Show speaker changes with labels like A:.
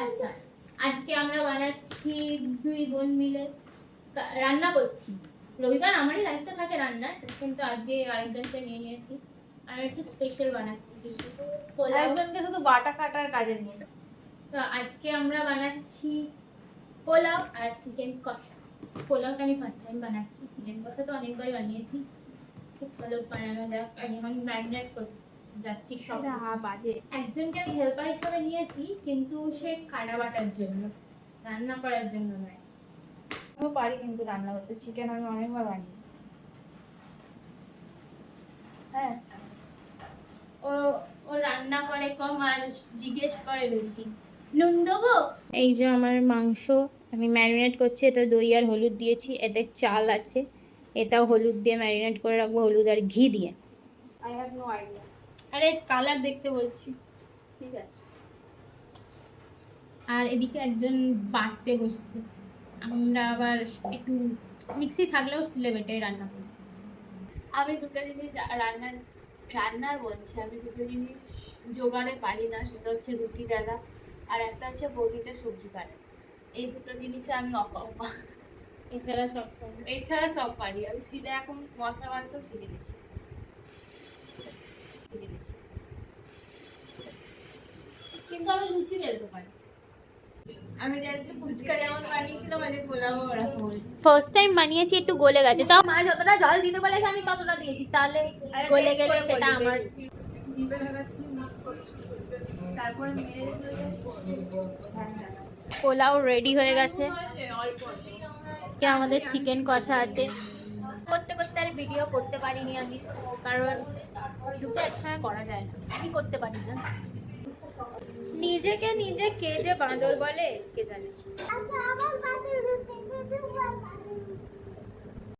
A: আচ্ছা, আজকে আমরা বানাচ্ছি দুই বোন মিলে রান্না করছি। রবিবার আমারই দায়িত্ব থাকে রান্নার, কিন্তু আজকে আরেকজনকে নিয়ে নিয়েছি। আর একটু স্পেশাল বানাচ্ছি কিছু,
B: একজনকে শুধু বাটা কাটার কাজে নিয়ে।
A: তো আজকে আমরা বানাচ্ছি পোলাও আর চিকেন কষা। পোলাওটা আমি ফার্স্ট টাইম বানাচ্ছি, চিকেন কষা তো অনেকবার বানিয়েছি। চলো বানানো যাক। আমি এখন ম্যারিনেট করতে যাচ্ছি সব।
B: বাজে।
A: একজনকে আমি হেল্পার হিসেবে নিয়েছি, কিন্তু সে কাটা বাটার জন্য, রান্না করার জন্য নয়।
B: আমিও পারি কিন্তু রান্না করতে, চিকেন আমি অনেকবার বানিয়েছি। হ্যাঁ,
A: ও ও রান্না করে কম আর জিজ্ঞেস করে বেশি, নুন দেবো? এই যে আমার মাংস আমি ম্যারিনেট করছি, এতে দই আর হলুদ দিয়েছি, এতে চাল আছে, এটাও হলুদ দিয়ে ম্যারিনেট করে রাখবো, হলুদ আর ঘি দিয়ে।
B: I have no idea.
A: আরে কালার দেখতে বলছি।
B: ঠিক আছে।
A: আর এদিকে একজন বাটতে বসছে, আমরা আবার একটু মিক্সি থাকলেও স্টিলে বেটে রান্না করি।
B: আমি দুটো জিনিস রান্নার বলছি, আমি দুটো জিনিস জোগাড়ে পারি না, সেটা হচ্ছে রুটি বেলা আর একটা হচ্ছে বটিতে সবজি কাটা। এই দুটো জিনিসে আমি অপা। এছাড়া সব পারি। আমি শিলে এখন মশলা বাটতেও শিখে গেছি। কিন্তু আমি লুচি বেলতে পারি। আমি জানি ফুচকা যেমন বানিয়েছিলাম, আমি পোলাও ওরকম হয়েছে।
A: ফার্স্ট টাইম বানিয়েছি, একটু গলে গেছে, তাও মা যতটা জল দিতে বলেছে আমি ততটা দিয়েছি, তাহলে গলে গেলে সেটা আমার।
B: জিভে লাগাচ্ছি, মিক্স করছি, তারপরে মেরে দিলে। হ্যাঁ,
A: পোলাও রেডি হয়ে গেছে,
B: অল্প
A: কি আমাদের চিকেন কষা আছে। করতে করতে আর ভিডিও করতে পারিনি আমি, কারণ দুটো একসঙ্গে করা যায় না, আমি করতে পারি না। নিজেকে নিজে কে যে বাঁদর বলে কে জানে।